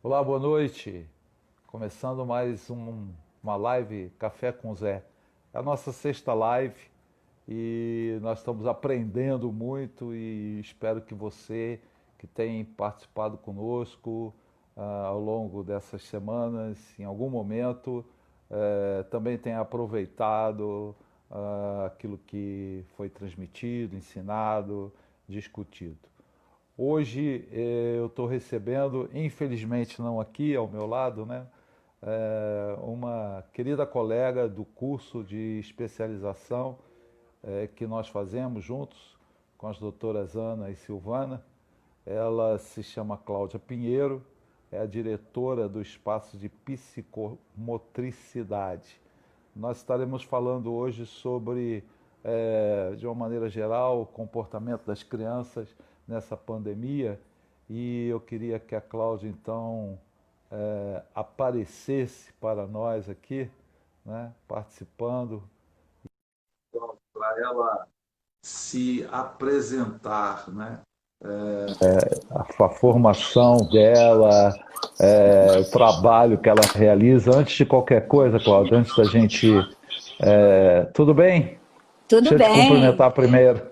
Olá, boa noite. Começando mais uma live Café com Zé. É a nossa sexta live e nós estamos aprendendo muito e espero que você que tem participado conosco ao longo dessas semanas, em algum momento, também tenha aproveitado aquilo que foi transmitido, ensinado, discutido. Hoje eu estou recebendo, infelizmente não aqui ao meu lado, né, uma querida colega do curso de especialização que nós fazemos juntos com as doutoras Ana e Silvana. Ela se chama Cláudia Pinheiro, é a diretora do Espaço de Psicomotricidade. Nós estaremos falando hoje sobre, de uma maneira geral, o comportamento das crianças nessa pandemia, e eu queria que a Cláudia, então, aparecesse para nós aqui, né, participando, para ela se apresentar, né, a formação dela, o trabalho que ela realiza. Antes de qualquer coisa, Cláudia, antes da gente... tudo bem? Tudo Deixa eu te bem. cumprimentar primeiro.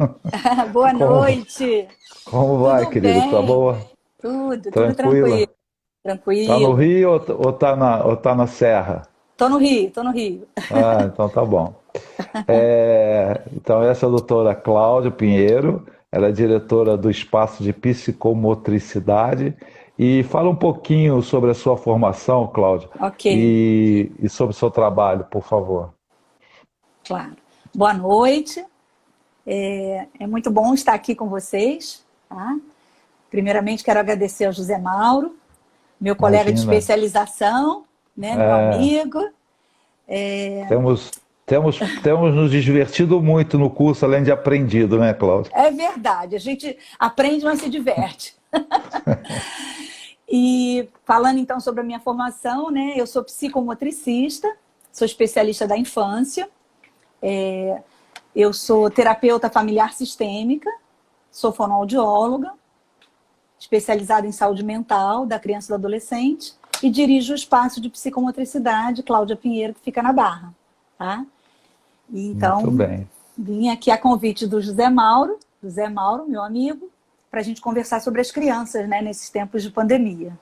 Boa Como, noite. como vai, Tudo querida? Tá bem. boa? Tudo tranquilo. Tranquila? Tá no Tranquilo. Rio ou tá na Serra? Tô no Rio. Ah, então tá bom. Então, essa é a doutora Cláudia Pinheiro, ela é diretora do Espaço de Psicomotricidade. E fala um pouquinho sobre a sua formação, Cláudia, Ok, e sobre o seu trabalho, por favor. claro. Boa noite. É muito bom estar aqui com vocês, tá? Primeiramente, quero agradecer ao José Mauro, meu colega de Imagina, especialização, né, meu amigo. temos nos divertido muito no curso, além de aprendido, né, Cláudia? É verdade, a gente aprende, mas se diverte. E falando então sobre a minha formação, né, eu sou psicomotricista, sou especialista da infância. Eu sou terapeuta familiar sistêmica, sou fonoaudióloga, especializada em saúde mental da criança e do adolescente, e dirijo o espaço de psicomotricidade Cláudia Pinheiro, que fica na Barra. Tá? E Muito então, bem. vim aqui a convite do José Mauro, meu amigo, para a gente conversar sobre as crianças, né, nesses tempos de pandemia.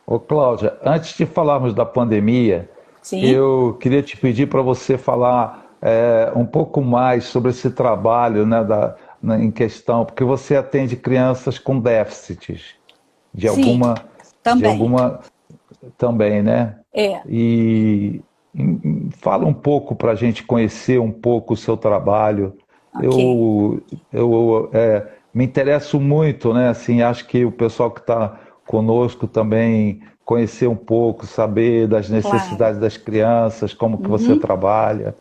Ô, Cláudia, antes de falarmos da pandemia, Sim? eu queria te pedir para você falar um pouco mais sobre esse trabalho, né, em questão, porque você atende crianças com déficits de Sim, alguma, de também. alguma também, né? É, E fala um pouco para a gente conhecer um pouco o seu trabalho. ok. Eu me interesso muito, né? Assim, acho que o pessoal que está conosco também conhecer um pouco, saber das Claro. necessidades das crianças, como que você Uhum. trabalha.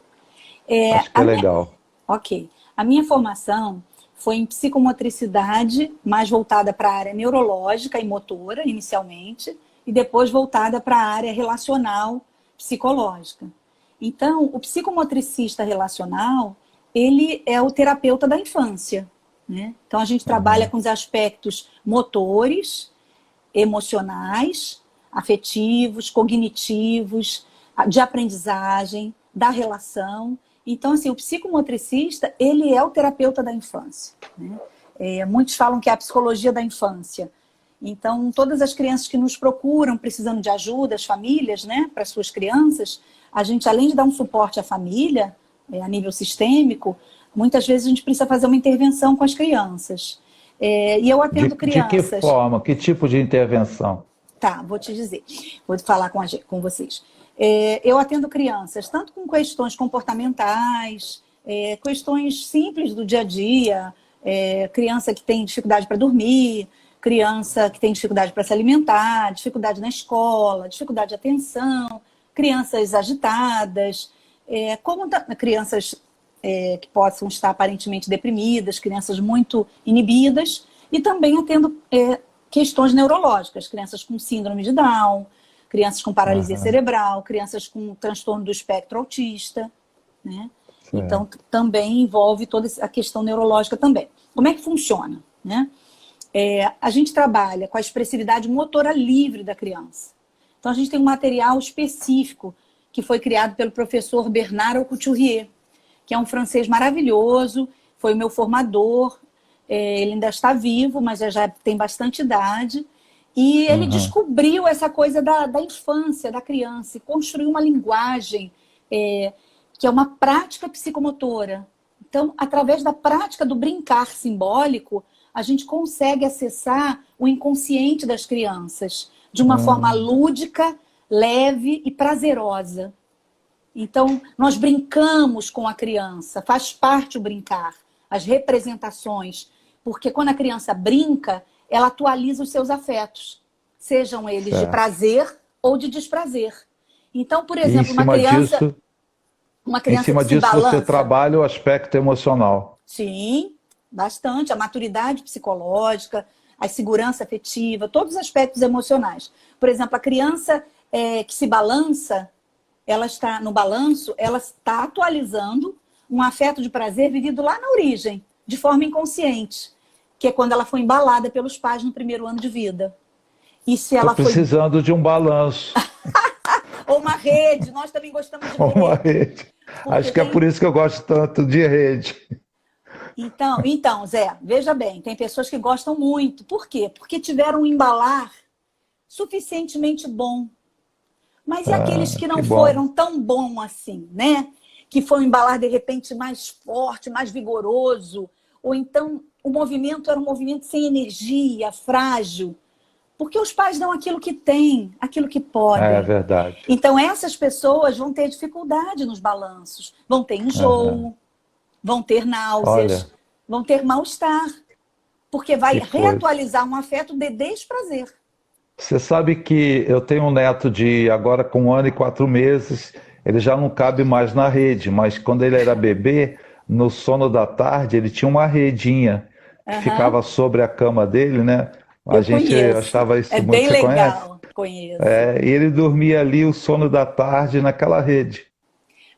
É, Acho que a é minha, legal. ok. A minha formação foi em psicomotricidade, mais voltada para a área neurológica e motora, inicialmente, e depois voltada para a área relacional psicológica. Então, o psicomotricista relacional, ele é o terapeuta da infância, né? Então, a gente trabalha Aham, com os aspectos motores, emocionais, afetivos, cognitivos, de aprendizagem, da relação. Então, assim, o psicomotricista, ele é o terapeuta da infância, né? Muitos falam que é a psicologia da infância. Então, todas as crianças que nos procuram, precisando de ajuda, as famílias, né, para suas crianças, a gente, além de dar um suporte à família, a nível sistêmico, muitas vezes a gente precisa fazer uma intervenção com as crianças. E eu De, atendo de que crianças. forma? Que tipo de intervenção? Tá, vou te dizer, vou falar com vocês. Eu atendo crianças, tanto com questões comportamentais, questões simples do dia a dia, criança que tem dificuldade para dormir, criança que tem dificuldade para se alimentar, dificuldade na escola, dificuldade de atenção, crianças agitadas, crianças que possam estar aparentemente deprimidas, crianças muito inibidas, e também atendo questões neurológicas, crianças com síndrome de Down, crianças com paralisia Aham, cerebral, crianças com transtorno do espectro autista, né? Então, certo. também envolve toda a questão neurológica também. Como é que funciona, né? A gente trabalha com a expressividade motora livre da criança. Então, a gente tem um material específico que foi criado pelo professor Bernard Couturier, que é um francês maravilhoso, foi o meu formador. Ele ainda está vivo, mas já tem bastante idade. E ele descobriu essa coisa da infância, da criança, e construiu uma linguagem que é uma prática psicomotora. Então, através da prática do brincar simbólico, a gente consegue acessar o inconsciente das crianças de uma forma lúdica, leve e prazerosa. Então, nós brincamos com a criança, faz parte o brincar, as representações, porque quando a criança brinca, ela atualiza os seus afetos, sejam eles de prazer ou de desprazer. Então, por exemplo, uma criança em cima disso você trabalha o aspecto emocional. Sim, bastante. A maturidade psicológica, a segurança afetiva, todos os aspectos emocionais. Por exemplo, a criança que se balança, ela está no balanço, ela está atualizando um afeto de prazer vivido lá na origem, de forma inconsciente, que é quando ela foi embalada pelos pais no primeiro ano de vida. E se ela precisando de um balanço. Ou uma rede, nós também gostamos de rede. Uma rede. Acho que é por isso que eu gosto tanto de rede. Então, Zé, veja bem, tem pessoas que gostam muito. Por quê? Porque tiveram um embalar suficientemente bom. Mas e aqueles que não foram tão bom assim, né? Que foi um embalar, de repente, mais forte, mais vigoroso. Ou então o movimento era um movimento sem energia, frágil. Porque os pais dão aquilo que têm, aquilo que podem. É verdade. Então, essas pessoas vão ter dificuldade nos balanços. Vão ter enjoo, vão ter náuseas, vão ter mal-estar. Porque vai reatualizar um afeto de desprazer. Você sabe que eu tenho um neto de agora com 1 ano e 4 meses, ele já não cabe mais na rede, mas quando ele era bebê, no sono da tarde, ele tinha uma redinha que ficava sobre a cama dele, né? A gente achava isso muito... bem legal, conheço. E ele dormia ali o sono da tarde naquela rede.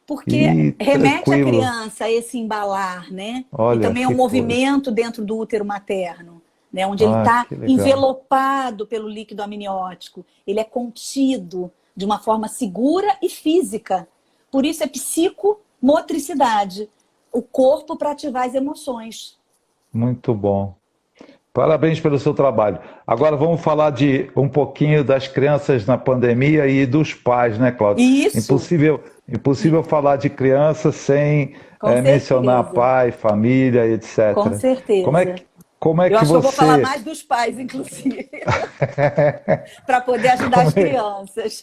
Porque remete a criança a esse embalar, né? Olha, e também é um movimento dentro do útero materno, né? Onde ele está envelopado pelo líquido amniótico. Ele é contido de uma forma segura e física. Por isso é psicomotricidade. O corpo para ativar as emoções. Muito bom. Parabéns pelo seu trabalho. Agora vamos falar de um pouquinho das crianças na pandemia e dos pais, né, Cláudia? Isso. Impossível falar de criança sem mencionar pai, família, etc. Com certeza. Como é que eu você... que eu vou falar mais dos pais, inclusive, para poder ajudar as crianças.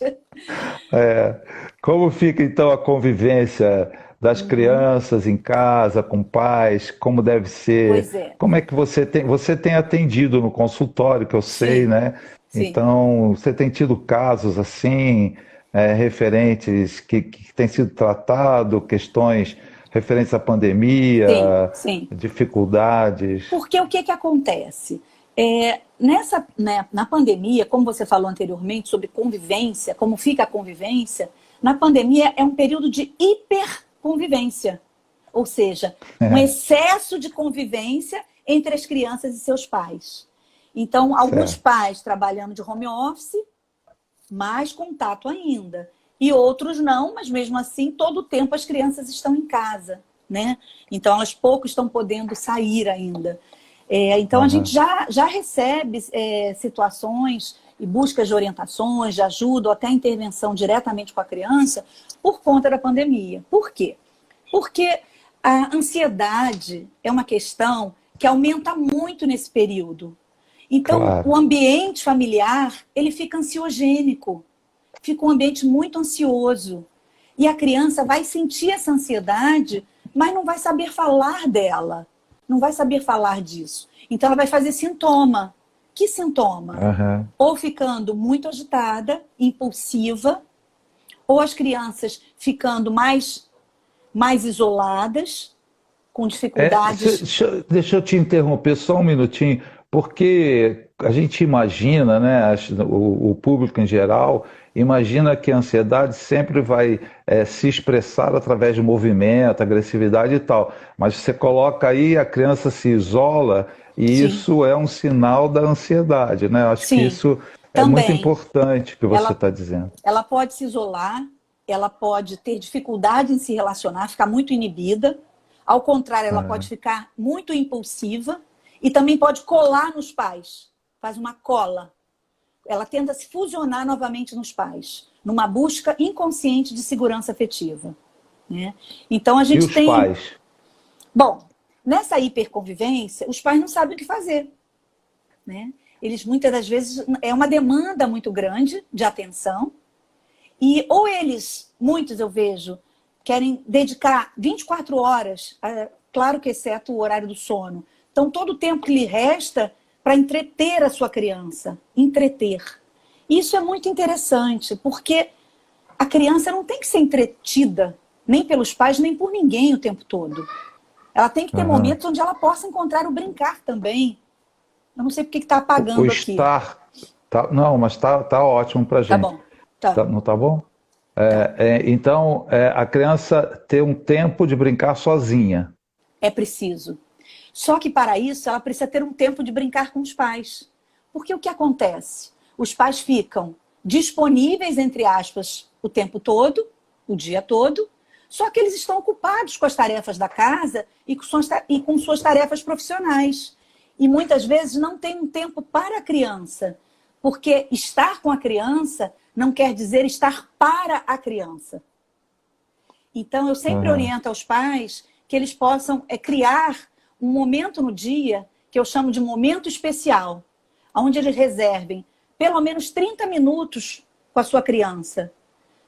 Como fica, então, a convivência das crianças em casa, com pais, como deve ser? Pois é. Como é que você tem atendido no consultório, que eu sei, né? Sim. Então, você tem tido casos assim, referentes que têm sido tratados, questões referentes à pandemia, dificuldades? Porque o que acontece? Na pandemia, como você falou anteriormente sobre convivência, como fica a convivência, na pandemia é um período de hiperconvivência, ou seja, um excesso de convivência entre as crianças e seus pais. Então, alguns pais trabalhando de home office, mais contato ainda. E outros não, mas mesmo assim, todo o tempo as crianças estão em casa, né? Então, elas pouco estão podendo sair ainda. Então, a gente já recebe situações e buscas de orientações, de ajuda, ou até intervenção diretamente com a criança, por conta da pandemia. Por quê? Porque a ansiedade é uma questão que aumenta muito nesse período. Então, o ambiente familiar, ele fica ansiogênico. Fica um ambiente muito ansioso. E a criança vai sentir essa ansiedade, mas não vai saber falar dela. Não vai saber falar disso. Então, ela vai fazer sintoma. Que sintoma? Ou ficando muito agitada, impulsiva, ou as crianças ficando mais isoladas, com dificuldades... Deixa eu te interromper só um minutinho, porque a gente imagina, né, o público em geral, imagina que a ansiedade sempre vai se expressar através de movimento, agressividade e tal. Mas você coloca aí, a criança se isola, E sim, isso é um sinal da ansiedade, né? Acho que sim, isso é muito também. importante que você Ela, está dizendo. ela pode se isolar, ela pode ter dificuldade em se relacionar, ficar muito inibida. Ao contrário, ela pode É. ficar muito impulsiva e também pode colar nos pais. Faz uma cola. Ela tenta se fusionar novamente nos pais, numa busca inconsciente de segurança afetiva. Né? Então a E gente os tem. pais? Bom, nessa hiperconvivência, os pais não sabem o que fazer. Né? Eles muitas das vezes é uma demanda muito grande de atenção. E ou eles, muitos eu vejo, querem dedicar 24 horas, claro que exceto o horário do sono. Então, todo o tempo que lhe resta para entreter a sua criança. Entreter. Isso é muito interessante, porque a criança não tem que ser entretida, nem pelos pais, nem por ninguém o tempo todo. Ela tem que ter Aham. momentos onde ela possa encontrar o brincar também. Eu não sei porque está O apagando aqui. estar. Não, mas tá ótimo para Tá gente. bom. Tá, Não tá bom? tá. Então, a criança ter um tempo de brincar sozinha. É preciso. Só que para isso ela precisa ter um tempo de brincar com os pais. Porque o que acontece? Os pais ficam disponíveis, entre aspas, o tempo todo, o dia todo, só que eles estão ocupados com as tarefas da casa e com suas tarefas profissionais. E muitas vezes não tem um tempo para a criança. Porque estar com a criança não quer dizer estar para a criança. Então, eu sempre Aham. oriento aos pais que eles possam criar um momento no dia, que eu chamo de momento especial, onde eles reservem pelo menos 30 minutos com a sua criança.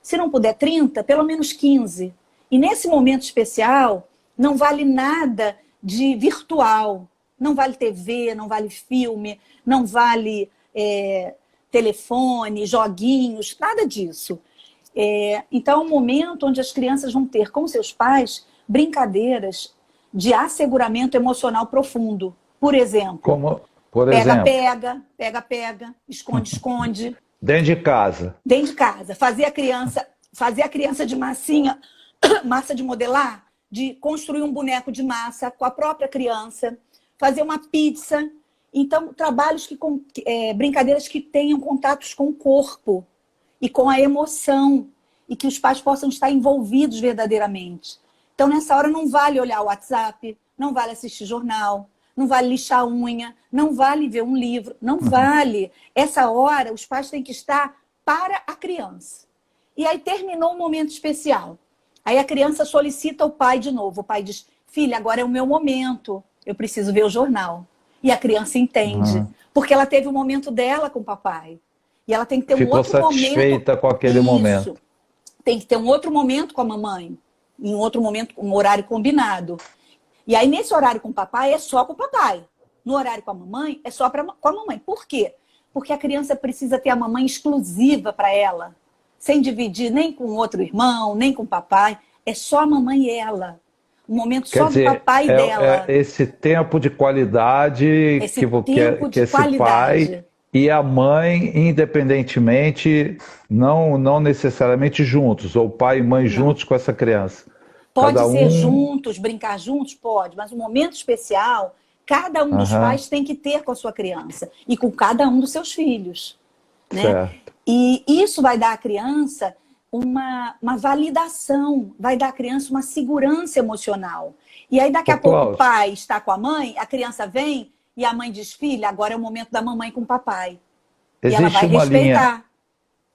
Se não puder 30, pelo menos 15. E nesse momento especial, não vale nada de virtual. Não vale TV, não vale filme, não vale telefone, joguinhos, nada disso. Então, é um momento onde as crianças vão ter com seus pais brincadeiras de asseguramento emocional profundo. Por exemplo, Como, por exemplo, pega-pega, pega-pega, esconde-esconde, dentro de casa. dentro de casa. Fazer a criança de massinha, massa de modelar, de construir um boneco de massa com a própria criança, fazer uma pizza. Então, trabalhos brincadeiras que tenham contatos com o corpo e com a emoção, e que os pais possam estar envolvidos verdadeiramente. Então, nessa hora, não vale olhar o WhatsApp, não vale assistir jornal, não vale lixar a unha, não vale ver um livro, não vale. Essa hora, os pais têm que estar para a criança. E aí terminou um momento especial. Aí a criança solicita o pai de novo. O pai diz, filha, agora é o meu momento, eu preciso ver o jornal. E a criança entende, Aham. porque ela teve o momento dela com o papai. E ela tem que ter um Ficou outro momento. satisfeita com aquele Isso. momento. Tem que ter um outro momento com a mamãe. Em outro momento, um horário combinado. E aí, nesse horário com o papai, é só com o papai. No horário com a mamãe, é só com a mamãe. Por quê? Porque a criança precisa ter a mamãe exclusiva para ela. Sem dividir nem com outro irmão, nem com o papai. É só a mamãe e ela. Um momento Quer só do dizer, papai e é dela. esse tempo de qualidade Esse tempo que de esse pai qualidade. e a mãe, independentemente, não necessariamente juntos, ou pai e mãe Não. juntos com essa criança. Pode Cada ser um. juntos, brincar juntos? Pode, mas um momento especial, cada um dos Aham, pais tem que ter com a sua criança e com cada um dos seus filhos, né? certo. E isso vai dar à criança uma validação, vai dar à criança uma segurança emocional. E aí, daqui Ô, a pouco, o Cláudio, pai está com a mãe, a criança vem e a mãe diz, filha, agora é o momento da mamãe com o papai. E ela existe vai uma linha, respeitar.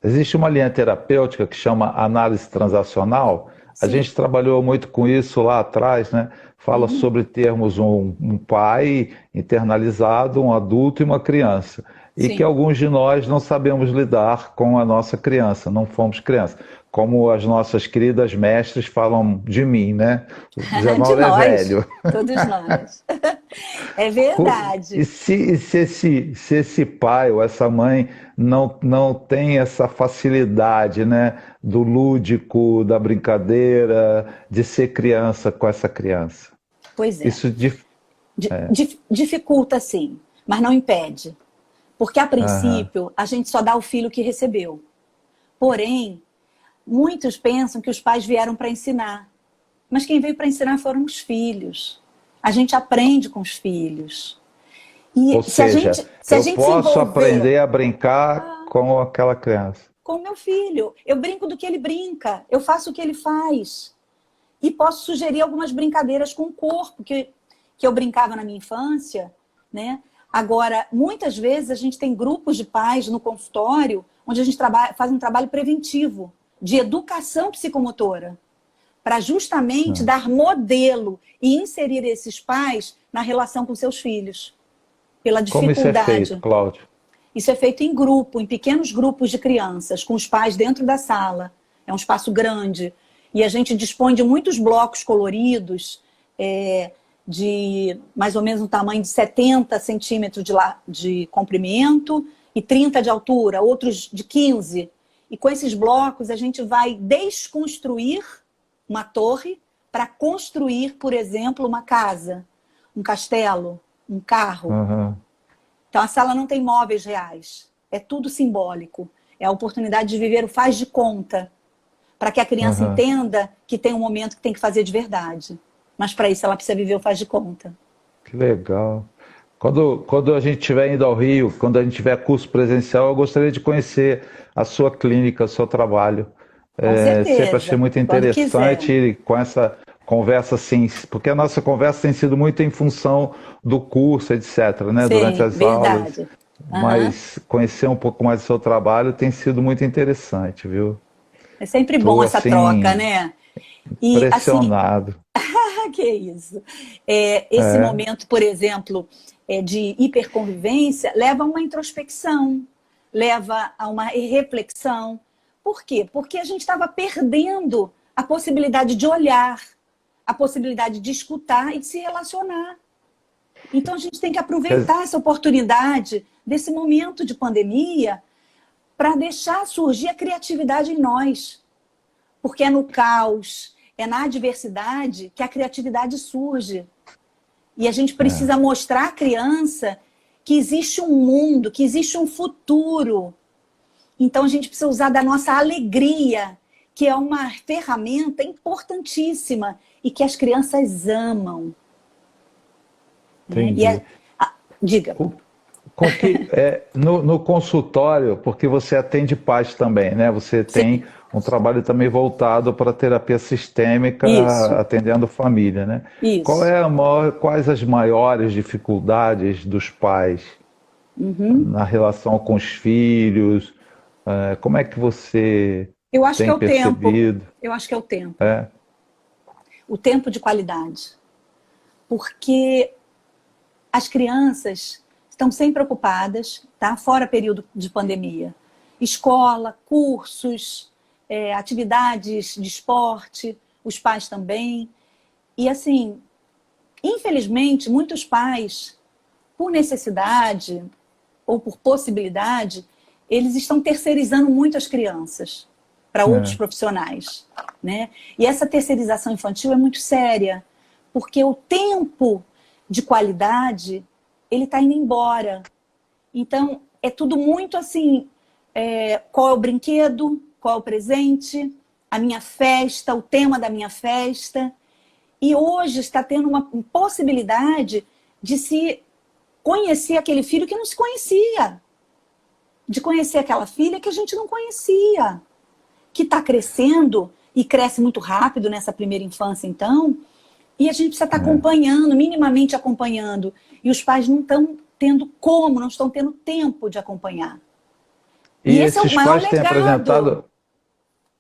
existe uma linha terapêutica que chama análise transacional. A Sim. gente trabalhou muito com isso lá atrás, né? Fala Uhum. sobre termos um pai internalizado, um adulto e uma criança. E que Sim. alguns de nós não sabemos lidar com a nossa criança, não fomos criança. Como as nossas queridas mestres falam de mim, né? O Zé De Mauro é nós, velho. todos nós. É E verdade. se esse pai ou essa mãe não tem essa facilidade, né, do lúdico, da brincadeira, de ser criança com essa criança? Pois é. Isso de... Dificulta, sim, mas não impede. Porque, a Aham. princípio, a gente só dá o filho que recebeu. Porém, muitos pensam que os pais vieram para ensinar. Mas quem veio para ensinar foram os filhos. A gente aprende com os filhos. Ou E seja, se a eu gente se posso envolver aprender a brincar com aquela criança. com o meu filho, eu brinco do que ele brinca, eu faço o que ele faz. E posso sugerir algumas brincadeiras com o corpo, que eu brincava na minha infância, né? Agora, muitas vezes a gente tem grupos de pais no consultório onde a gente faz um trabalho preventivo de educação psicomotora, para justamente Né? dar modelo e inserir esses pais na relação com seus filhos, pela Como isso é feito, dificuldade. Cláudio? Isso é feito em grupo, em pequenos grupos de crianças, com os pais dentro da sala. É um espaço grande. E a gente dispõe de muitos blocos coloridos, de mais ou menos um tamanho de 70 centímetros de comprimento e 30 de altura, outros de 15. E com esses blocos a gente vai desconstruir uma torre para construir, por exemplo, uma casa, um castelo, um carro. Uhum. Então, a sala não tem móveis reais. É tudo simbólico. É a oportunidade de viver o faz de conta, para que a criança Uhum. entenda que tem um momento que tem que fazer de verdade. Mas, para isso, ela precisa viver o faz de conta. Que legal. Quando a gente estiver indo ao Rio, quando a gente tiver curso presencial, eu gostaria de conhecer a sua clínica, o seu trabalho. Com Sempre achei certeza. muito Quando quiser. interessante com essa conversa assim, porque a nossa conversa tem sido muito em função do curso, etc., né, durante Sim, as aulas, verdade. Aham. mas conhecer um pouco mais do seu trabalho tem sido muito interessante, viu? É sempre bom Estou essa troca, assim né? E, assim, impressionado. que é isso? Esse É, momento, por exemplo, de hiperconvivência, leva a uma introspecção, leva a uma reflexão. Por quê? Porque a gente estava perdendo a possibilidade de olhar, a possibilidade de escutar e de se relacionar. Então, a gente tem que quer- aproveitar essa oportunidade desse momento de pandemia para deixar surgir a criatividade em nós. Porque é no caos, é na adversidade que a criatividade surge. E a gente é. precisa mostrar à criança que existe um mundo, que existe um futuro. Então a gente precisa usar da nossa alegria, que é uma ferramenta importantíssima e que as crianças amam. Né? Entendi. Diga. O- no consultório, porque você atende pais também, né? Você tem Sim, um trabalho também voltado para terapia sistêmica, isso, atendendo família, né? isso. Quais as maiores dificuldades dos pais Uhum. na relação com os filhos? Como é que você Eu acho que tem é o tempo. percebido? Eu acho que é o tempo. É, O tempo de qualidade. Porque as crianças estão sempre ocupadas, tá? Fora período de pandemia. Escola, cursos, atividades de esporte, os pais também. E assim, infelizmente, muitos pais, por necessidade ou por possibilidade, eles estão terceirizando muito as crianças para outros é. profissionais, né? E essa terceirização infantil é muito séria, porque o tempo de qualidade ele está indo embora. Então, é tudo muito assim, qual é o brinquedo, qual é o presente, a minha festa, o tema da minha festa. E hoje está tendo uma possibilidade de se conhecer aquele filho que não se conhecia, de conhecer aquela filha que a gente não conhecia, que está crescendo e cresce muito rápido nessa primeira infância, então, e a gente precisa estar É. acompanhando, minimamente acompanhando. E os pais não estão tendo como, não estão tendo tempo de acompanhar. E E esse é o esses maior pais têm legado. apresentado,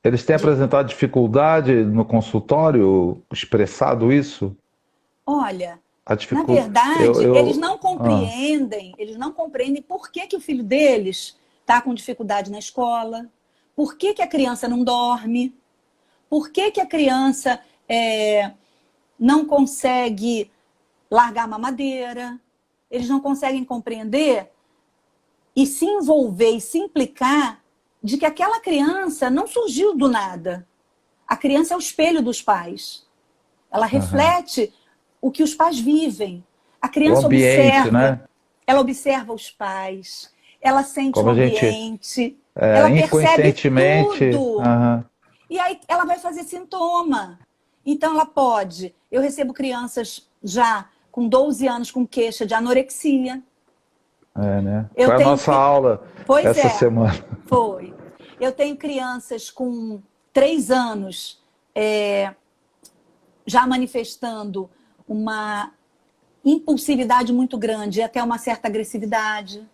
eles têm apresentado dificuldade no consultório, expressado isso? Olha, A na dificuldade. verdade, Ah, eles não compreendem por que, que o filho deles está com dificuldade na escola, por que, que a criança não dorme, por que, que a criança não consegue largar a mamadeira, eles não conseguem compreender e se envolver e se implicar de que aquela criança não surgiu do nada. A criança é o espelho dos pais. Ela aham. reflete o que os pais vivem. A O criança ambiente, observa, né? ela observa os pais, ela sente o Como a gente, ambiente, ela percebe inconscientemente, tudo. aham, E aí ela vai fazer sintoma. Então ela pode. Eu recebo crianças já com 12 anos com queixa de anorexia. É, né? Eu Foi a tenho, nossa aula pois essa é, semana. foi. Eu tenho crianças com 3 anos já manifestando uma impulsividade muito grande e até uma certa agressividade.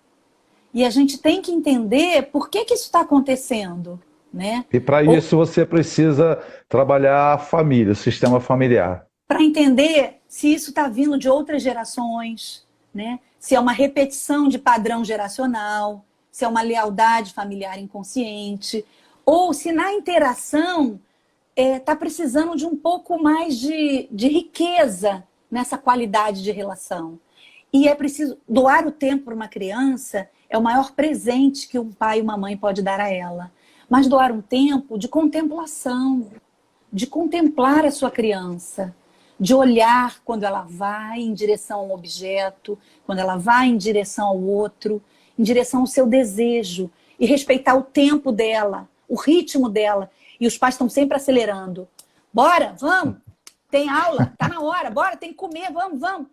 E a gente tem que entender por que que isso está acontecendo, né? E para isso você precisa trabalhar a família, o sistema familiar. Para entender se isso está vindo de outras gerações, né? Se é uma repetição de padrão geracional, se é uma lealdade familiar inconsciente, ou se na interação está precisando de um pouco mais de riqueza nessa qualidade de relação. E é preciso doar o tempo para uma criança é o maior presente que um pai e uma mãe pode dar a ela. Mas doar um tempo de contemplação, de contemplar a sua criança, de olhar quando ela vai em direção a um objeto, quando ela vai em direção ao outro, em direção ao seu desejo, e respeitar o tempo dela, o ritmo dela. E os pais estão sempre acelerando. Bora, vamos, tem aula, tá na hora, bora, tem que comer, vamos, vamos.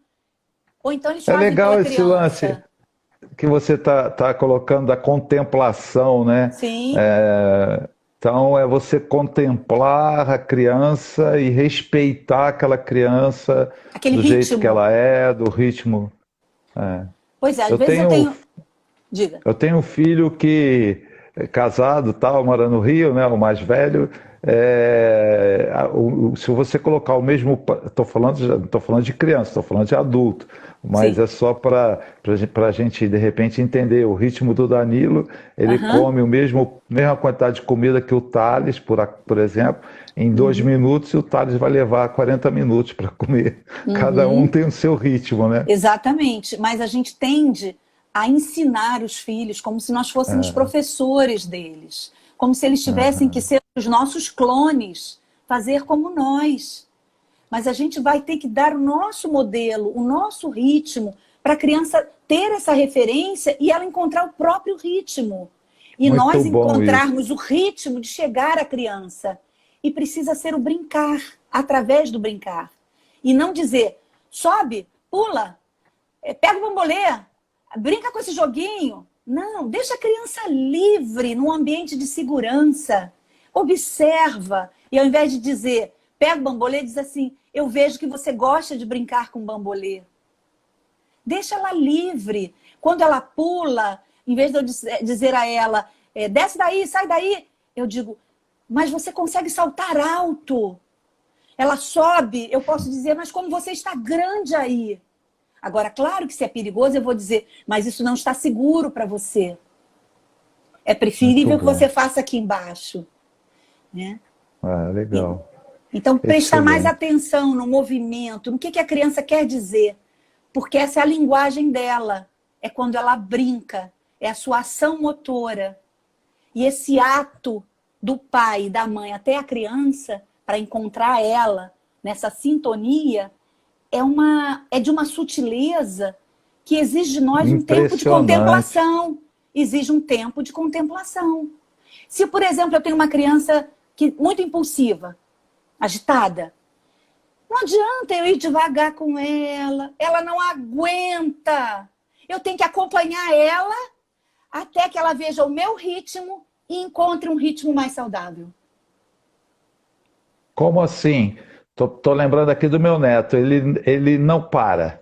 Ou então eles É fazem pela legal esse lance criança. que você tá colocando da contemplação, né? Sim, Então é você contemplar a criança e respeitar aquela criança aquele do jeito que ritmo. ela é, do ritmo. Pois é, às Eu vezes eu tenho tenho. Diga. Eu tenho um filho que é casado, tal, mora no Rio, né, o mais velho. Se você colocar o mesmo, não estou falando de criança, estou falando de adulto, mas Sim. é só para a gente de repente entender o ritmo do Danilo. Ele Aham. come mesma quantidade de comida que o Thales, por exemplo, em 2 minutos, e o Thales vai levar 40 minutos para comer. Cada um Uhum. tem o seu ritmo, né? Exatamente. Mas a gente tende a ensinar os filhos como se nós fôssemos professores deles. Como se eles tivessem que ser os nossos clones, fazer como nós. Mas a gente vai ter que dar o nosso modelo, o nosso ritmo, para a criança ter essa referência e ela encontrar o próprio ritmo. E Muito nós bom isso. encontrarmos o ritmo de chegar à criança. E precisa ser o brincar, através do brincar. E não dizer, sobe, pula, pega o bambolê, brinca com esse joguinho. Não, deixa a criança livre, num ambiente de segurança. Observa. E ao invés de dizer, pega o bambolê, diz assim, eu vejo que você gosta de brincar com bambolê. Deixa ela livre. Quando ela pula, em vez de eu dizer a ela, desce daí, sai daí, eu digo, mas você consegue saltar alto. Ela sobe, eu posso dizer, mas como você está grande aí. Agora, claro que se é perigoso, eu vou dizer, mas isso não está seguro para você. É Muito preferível que bom. você faça aqui embaixo. Né? Legal. Então, prestar mais Excelente. atenção no movimento, no que a criança quer dizer. Porque essa é a linguagem dela. É quando ela brinca. É a sua ação motora. E esse ato do pai e da mãe até a criança, para encontrar ela nessa sintonia, é de uma sutileza que exige de nós um tempo de Impressionante. contemplação. Exige um tempo de contemplação. Se, por exemplo, eu tenho uma criança muito impulsiva, agitada, não adianta eu ir devagar com ela não aguenta. Eu tenho que acompanhar ela até que ela veja o meu ritmo e encontre um ritmo mais saudável. Como assim? Tô lembrando aqui do meu neto. Ele não para.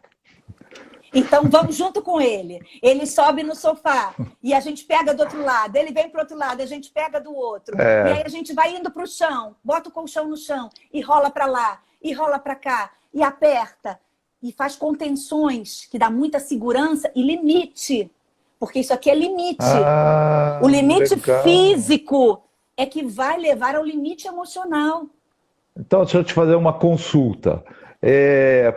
Então vamos junto com ele. Ele sobe no sofá e a gente pega do outro lado. Ele vem para o outro lado, a gente pega do outro. E aí É. a gente vai indo para o chão, bota o colchão no chão e rola para lá, e rola para cá, e aperta. E faz contenções que dá muita segurança e limite. Porque isso aqui é limite. O limite Legal. físico é que vai levar ao limite emocional. Então, deixa eu te fazer uma consulta.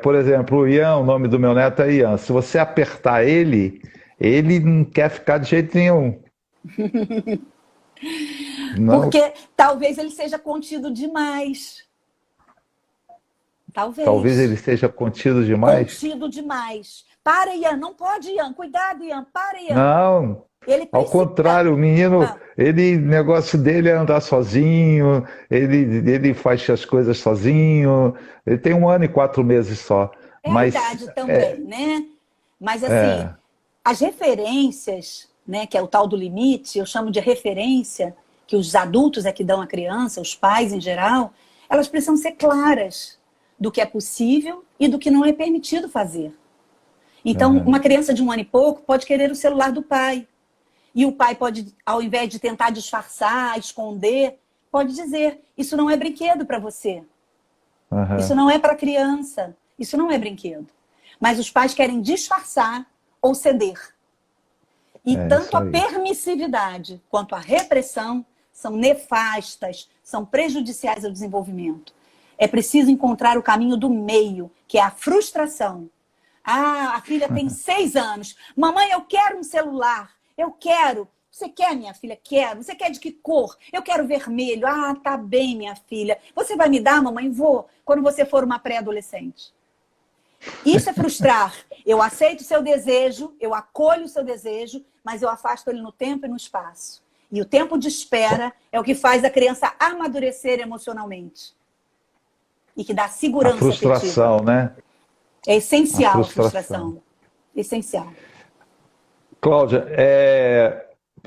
Por exemplo, o Ian, o nome do meu neto é Ian. Se você apertar ele não quer ficar de jeito nenhum. Não, Porque talvez ele seja contido demais. talvez ele Talvez. seja contido demais. Contido demais. Para, Ian, não pode, Ian. Cuidado, Ian. Para, Ian. Não, Ele ao precisa. contrário, o menino, Ah, negócio dele é andar sozinho, ele faz as coisas sozinho. Ele tem 1 ano e 4 meses só. é a Mas idade também, né? Mas assim, é, as referências, né, que é o tal do limite, eu chamo de referência, que os adultos é que dão à criança, os pais em geral, elas precisam ser claras do que é possível e do que não é permitido fazer. Então, uma criança de 1 ano e pouco pode querer o celular do pai. E o pai pode, ao invés de tentar disfarçar, esconder, pode dizer, isso não é brinquedo para você. Isso não é para criança. Isso não é brinquedo. Mas os pais querem disfarçar ou ceder. E tanto a permissividade quanto a repressão são nefastas, são prejudiciais ao desenvolvimento. É preciso encontrar o caminho do meio, que é a frustração. Ah, a filha tem 6 anos. Mamãe, eu quero um celular. Eu quero. Você quer, minha filha? Quero. Você quer de que cor? Eu quero vermelho. Ah, tá bem, minha filha. Você vai me dar, mamãe? Vou. Quando você for uma pré-adolescente. Isso é frustrar. Eu aceito o seu desejo, eu acolho o seu desejo, mas eu afasto ele no tempo e no espaço. E o tempo de espera é o que faz a criança amadurecer emocionalmente. E que dá segurança afetiva. A frustração, afetiva. Né? É essencial a frustração. Essencial. Cláudia,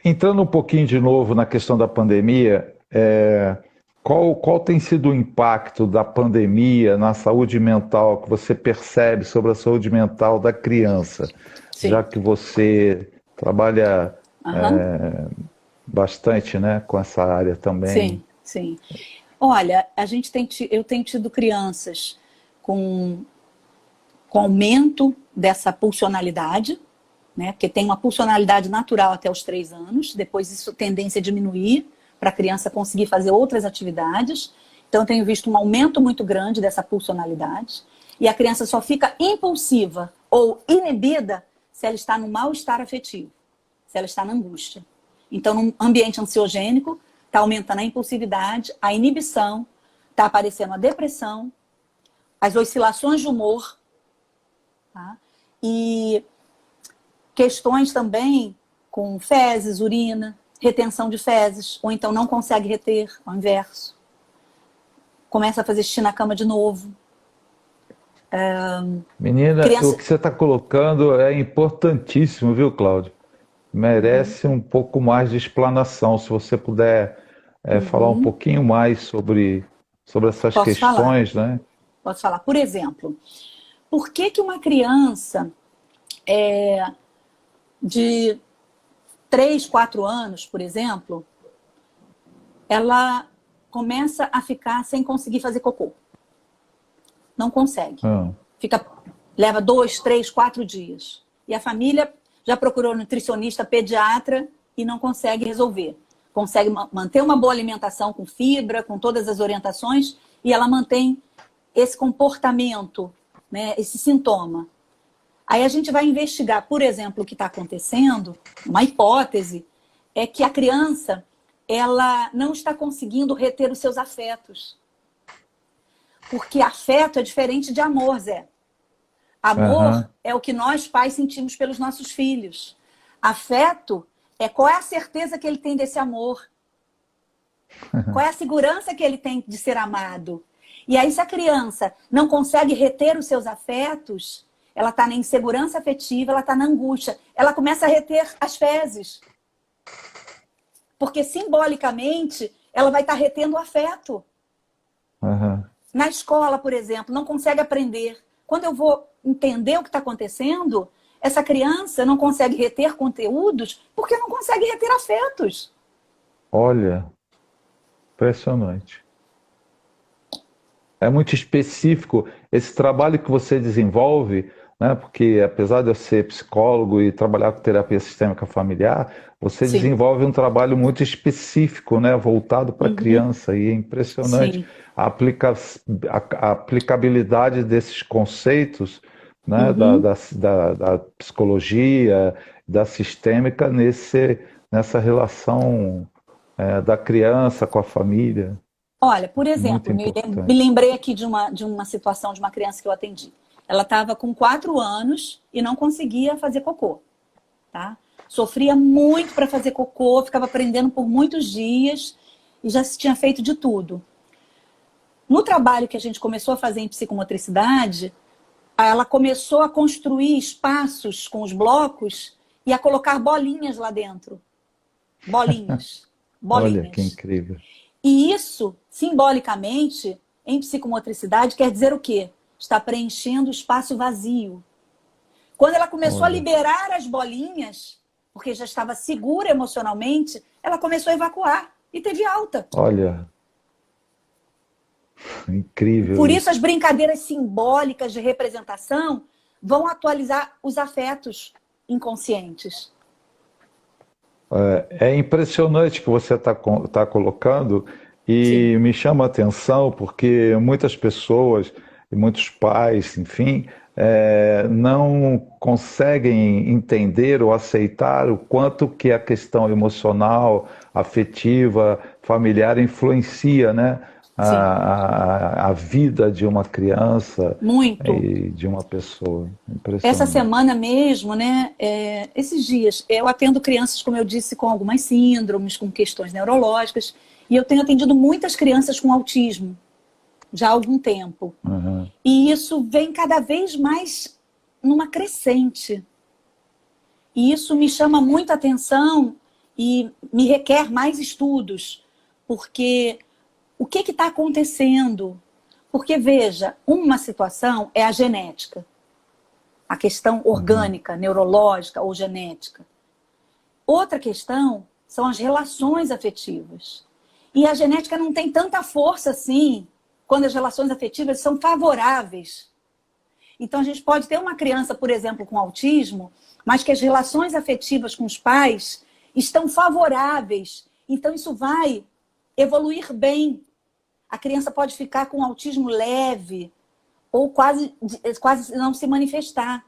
entrando um pouquinho de novo na questão da pandemia, qual tem sido o impacto da pandemia na saúde mental que você percebe sobre a saúde mental da criança? Sim. Já que você trabalha bastante, né, com essa área também. Sim. Olha, eu tenho tido crianças com aumento dessa pulsionalidade, né? Porque tem uma pulsionalidade natural até os 3 anos, depois isso tendência a diminuir para a criança conseguir fazer outras atividades. Então eu tenho visto um aumento muito grande dessa pulsionalidade e a criança só fica impulsiva ou inibida se ela está no mal-estar afetivo, se ela está na angústia. Então, num ambiente ansiogênico, está aumentando a impulsividade, a inibição, está aparecendo a depressão, as oscilações de humor, tá? E questões também com fezes, urina, retenção de fezes, ou então não consegue reter, ao inverso. Começa a fazer xixi na cama de novo. Menina, o que você está colocando é importantíssimo, viu, Cláudia? Merece um pouco mais de explanação. Se você puder falar um pouquinho mais sobre essas questões, né? Posso falar. Por exemplo, por que uma criança de 3, 4 anos, por exemplo, ela começa a ficar sem conseguir fazer cocô? Não consegue. Leva 2, 3, 4 dias. E a família já procurou nutricionista, pediatra e não consegue resolver. Consegue manter uma boa alimentação com fibra, com todas as orientações, e ela mantém esse comportamento, né, esse sintoma. Aí a gente vai investigar, por exemplo, o que está acontecendo, uma hipótese, é que a criança ela não está conseguindo reter os seus afetos. Porque afeto é diferente de amor, Zé. Amor é o que nós, pais, sentimos pelos nossos filhos. Afeto é qual é a certeza que ele tem desse amor. Qual é a segurança que ele tem de ser amado. E aí, se a criança não consegue reter os seus afetos, ela está na insegurança afetiva, ela está na angústia. Ela começa a reter as fezes. Porque, simbolicamente, ela vai estar retendo o afeto. Na escola, por exemplo, não consegue aprender. Quando eu vou entender o que está acontecendo, essa criança não consegue reter conteúdos porque não consegue reter afetos. Olha, impressionante. É muito específico esse trabalho que você desenvolve, né? Porque apesar de eu ser psicólogo e trabalhar com terapia sistêmica familiar, você desenvolve um trabalho muito específico, né? Voltado para a criança, e é impressionante a aplicabilidade desses conceitos, né? Da psicologia, da sistêmica nessa relação da criança com a família. Olha, por exemplo, me lembrei aqui de uma situação de uma criança que eu atendi. Ela estava com 4 anos e não conseguia fazer cocô, tá? Sofria muito para fazer cocô, ficava aprendendo por muitos dias e já se tinha feito de tudo. No trabalho que a gente começou a fazer em psicomotricidade, ela começou a construir espaços com os blocos e a colocar bolinhas lá dentro. Bolinhas. Olha que Bolinhas. incrível. E isso, simbolicamente, em psicomotricidade, quer dizer o quê? Está preenchendo o espaço vazio. Quando ela começou a Olha, liberar as bolinhas, porque já estava segura emocionalmente, ela começou a evacuar e teve alta. olha, incrível Por isso, isso. as brincadeiras simbólicas de representação vão atualizar os afetos inconscientes. É impressionante o que você está colocando Sim. e me chama a atenção porque muitas pessoas e muitos pais, enfim, não conseguem entender ou aceitar o quanto que a questão emocional, afetiva, familiar influencia, né, Sim. a vida de uma criança Muito. e de uma pessoa. Essa Impressionante. semana mesmo, né, esses dias, eu atendo crianças, como eu disse, com algumas síndromes, com questões neurológicas, e eu tenho atendido muitas crianças com autismo já há algum tempo. Uhum. E isso vem cada vez mais numa crescente. E isso me chama muita atenção e me requer mais estudos, porque o que está acontecendo? Porque, veja, uma situação é a genética, a questão Uhum. orgânica, neurológica ou genética. Outra questão são as relações afetivas. E a genética não tem tanta força assim quando as relações afetivas são favoráveis. Então, a gente pode ter uma criança, por exemplo, com autismo, mas que as relações afetivas com os pais estão favoráveis. Então, isso vai evoluir bem. A criança pode ficar com autismo leve ou quase não se manifestar.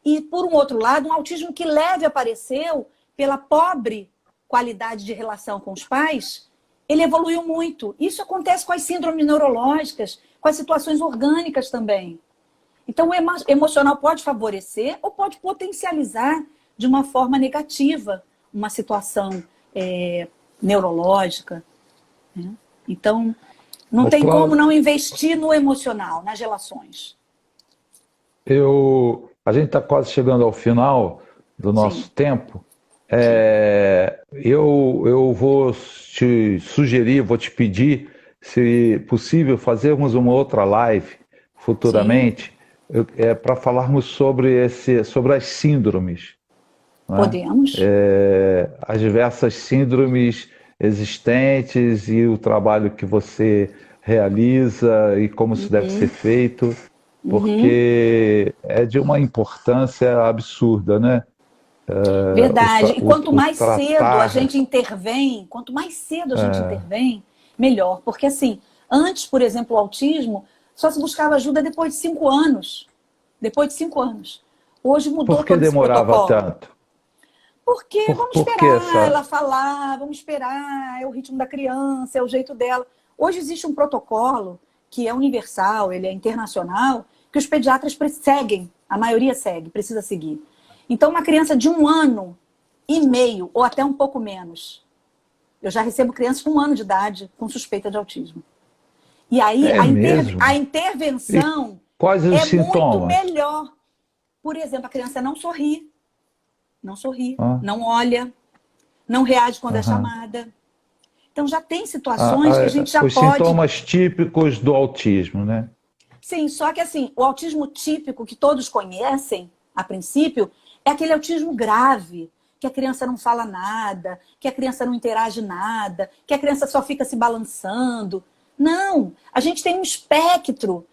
E, por um outro lado, um autismo que leve apareceu pela pobre qualidade de relação com os pais, ele evoluiu muito. Isso acontece com as síndromes neurológicas, com as situações orgânicas também. Então, o emocional pode favorecer ou pode potencializar de uma forma negativa uma situação neurológica, né? Então, não Ô, tem como Cláudio, não investir no emocional, nas relações. a gente está quase chegando ao final do Sim, nosso tempo. sim. Eu vou te sugerir, vou te pedir, se possível, fazermos uma outra live Sim, futuramente, para falarmos sobre as síndromes, né? podemos. As diversas síndromes existentes e o trabalho que você realiza e como isso deve ser Uhum, feito, uhum. porque é de uma importância absurda, né? Verdade. E quanto O mais cedo a tratar. gente intervém, quanto mais cedo a gente intervém, melhor. Porque, assim, antes, por exemplo, o autismo, só se buscava ajuda depois de 5 anos. Depois de 5 anos. Hoje mudou Por que todo esse demorava protocolo. tanto? Porque vamos Por que esperar essa. ela falar, vamos esperar, é o ritmo da criança, é o jeito dela. Hoje existe um protocolo que é universal, ele é internacional, que os pediatras seguem, a maioria segue, precisa seguir. Então, uma criança de 1 ano e meio, ou até um pouco menos, eu já recebo crianças com 1 ano de idade com suspeita de autismo. E aí, É a mesmo? E intervenção quais os é muito sintomas? melhor. Por exemplo, a criança não sorri, Ah, não olha, não reage quando é aham. chamada. Então, já tem situações que a gente já Os pode. sintomas típicos do autismo, né? Sim, só que assim, o autismo típico que todos conhecem, a princípio, é aquele autismo grave, que a criança não fala nada, que a criança não interage nada, que a criança só fica se balançando. Não, a gente tem um espectro,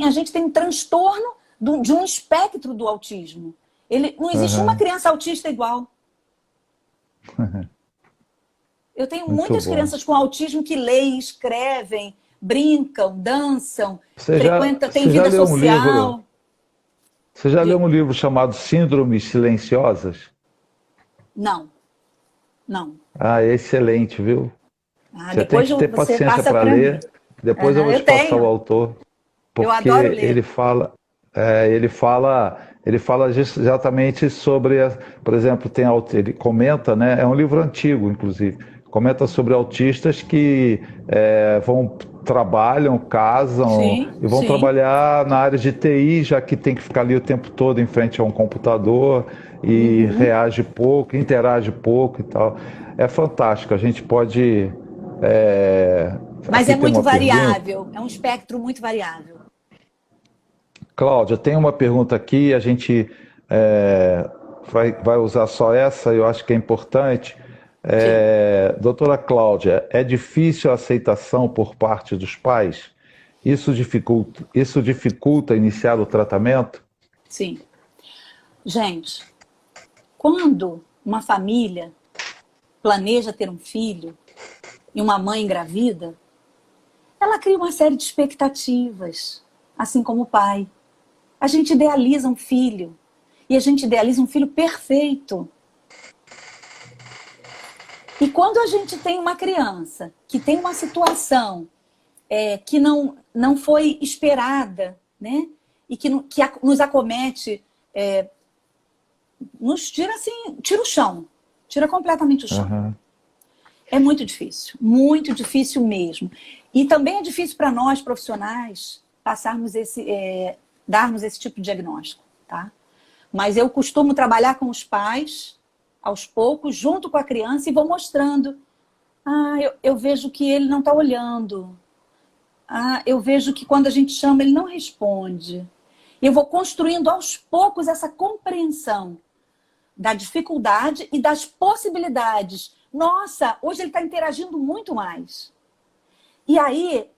a gente tem um transtorno de um espectro do autismo. Não existe uma Aham. criança autista igual. Eu tenho Muito muitas bom. crianças com autismo que leem, escrevem, brincam, dançam, têm Você já vida leu um livro? social. Você já leu Diga. um livro chamado Síndromes Silenciosas? Não, não. Ah, é excelente, viu? Ah, Você tem depois que ter você paciência passa para para mim. ler. Depois eu Aham, vou eu te passar o tenho. autor, Eu adoro porque ler. ele fala exatamente sobre, por exemplo, ele comenta, né? É um livro antigo, inclusive. comenta sobre autistas que trabalham, casam Sim, e vão sim. trabalhar na área de TI, já que tem que ficar ali o tempo todo em frente a um computador e Uhum. reage pouco, interage pouco e tal. É fantástico, a gente pode... é, Mas Aqui é tem muito uma pergunta. variável, é um espectro muito variável. Cláudia, tem uma pergunta aqui, a gente vai usar só essa, eu acho que é importante. Sim, Doutora Cláudia, é difícil a aceitação por parte dos pais? Isso dificulta iniciar o tratamento? sim. Gente, quando uma família planeja ter um filho e uma mãe engravida, ela cria uma série de expectativas, assim como o pai. A gente idealiza um filho e a gente idealiza um filho perfeito. E quando a gente tem uma criança que tem uma situação que não foi esperada, né? E que nos acomete, nos tira assim, tira o chão, tira completamente o chão. Uhum. É muito difícil mesmo. E também é difícil para nós, profissionais, darmos esse tipo de diagnóstico, tá? Mas eu costumo trabalhar com os pais, aos poucos, junto com a criança, e vou mostrando. Eu vejo que ele não está olhando. Eu vejo que quando a gente chama, ele não responde. Eu vou construindo aos poucos essa compreensão da dificuldade e das possibilidades. Nossa, hoje ele está interagindo muito mais. E aí,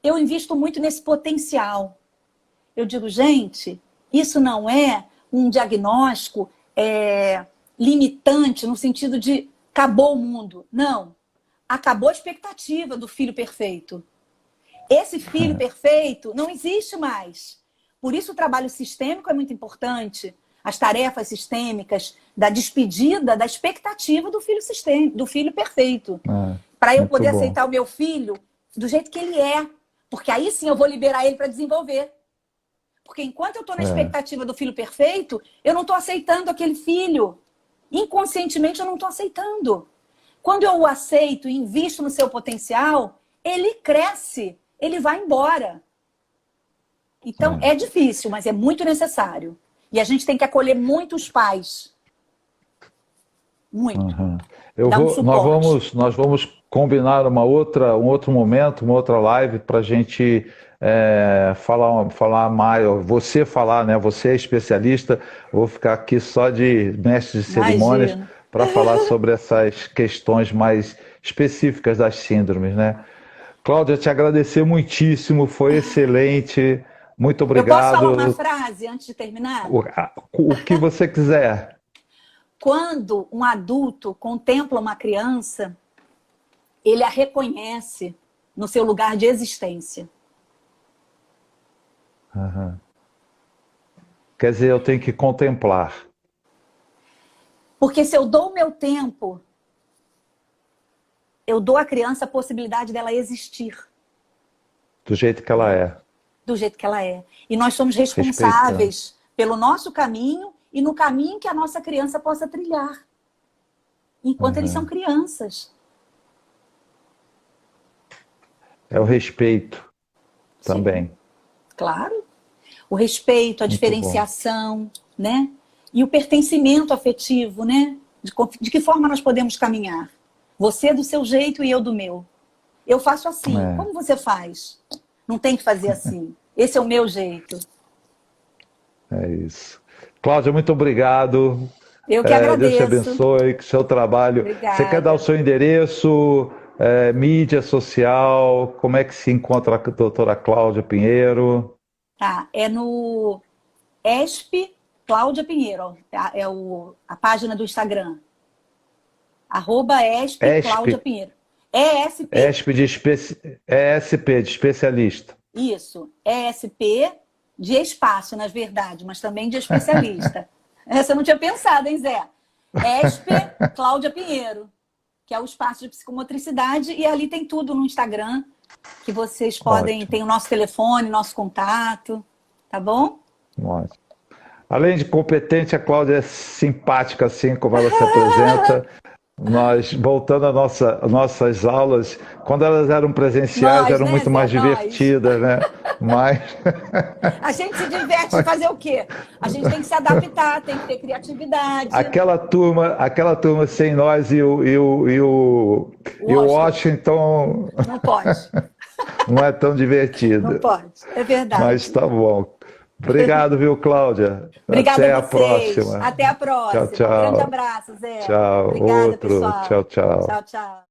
eu invisto muito nesse potencial. Eu digo, gente, isso não é um diagnóstico limitante no sentido de acabou o mundo. Não. Acabou a expectativa do filho perfeito. Esse filho perfeito não existe mais. Por isso o trabalho sistêmico é muito importante. As tarefas sistêmicas da despedida da expectativa do filho perfeito. Para eu Muito poder bom. aceitar o meu filho do jeito que ele é. Porque aí sim eu vou liberar ele para desenvolver. Porque enquanto eu estou na expectativa do filho perfeito, eu não estou aceitando aquele filho. Inconscientemente eu não estou aceitando. Quando eu o aceito e invisto no seu potencial, ele cresce, ele vai embora. Então é difícil, mas é muito necessário. E a gente tem que acolher muito os pais. Muito. Uhum. Dar um suporte. Nós vamos combinar um outro momento, uma outra live para a gente falar mais. Você falar, né? Você é especialista, eu vou ficar aqui só de mestre de cerimônias Imagina. para falar sobre essas questões mais específicas das síndromes, né? Cláudia, te agradecer muitíssimo, foi excelente, muito Eu posso falar uma obrigado. frase antes de terminar? O que você quiser. Quando um adulto contempla uma criança, ele a reconhece no seu lugar de existência. Uhum. Quer dizer, eu tenho que contemplar. Porque se eu dou o meu tempo, eu dou à criança a possibilidade dela existir Do jeito que ela é, do jeito que ela é. E nós somos respeitando. responsáveis pelo nosso caminho e no caminho que a nossa criança possa trilhar, enquanto eles são Uhum. crianças. É o respeito Sim, também. claro. O respeito, a Muito bom. diferenciação, né? E o pertencimento afetivo, né? De que forma nós podemos caminhar? Você do seu jeito e eu do meu. Eu faço assim. É, Como você faz? Não tem que fazer assim. Esse é o meu jeito. é isso. Cláudia, muito obrigado. Eu que Deus te agradeço. abençoe, que seu trabalho. Você quer dar o Obrigada. seu endereço, mídia social? Como é que se encontra a doutora Cláudia Pinheiro? Tá, é no ESP Cláudia Pinheiro. A página do Instagram. @ESP Cláudia ESP, Pinheiro. ESP, ESP de ESP, de especialista. isso. ESP de espaço, na verdade, mas também de especialista. Essa eu não tinha pensado, hein, Zé? ESP Cláudia Pinheiro, que é o espaço de psicomotricidade, e ali tem tudo no Instagram, que vocês podem, Ótimo, tem o nosso telefone, nosso contato, tá bom? ótimo. Além de competente, a Cláudia é simpática assim como ela se apresenta. Nós, voltando às nossas aulas, quando elas eram presenciais, Nós, eram né, muito Zé? mais Nós. divertidas, né? Mas A gente se diverte em fazer o quê? A gente tem que se adaptar, tem que ter criatividade. aquela turma sem nós e o Washington Não pode, não é tão não divertido. pode. É verdade. Mas tá bom. Obrigado, viu, Cláudia? Obrigada Até a a vocês. próxima. Até a Tchau, próxima. Um grande tchau. abraço, Zé. Tchau. Obrigada, Outro. pessoal. Tchau, tchau. Tchau, tchau.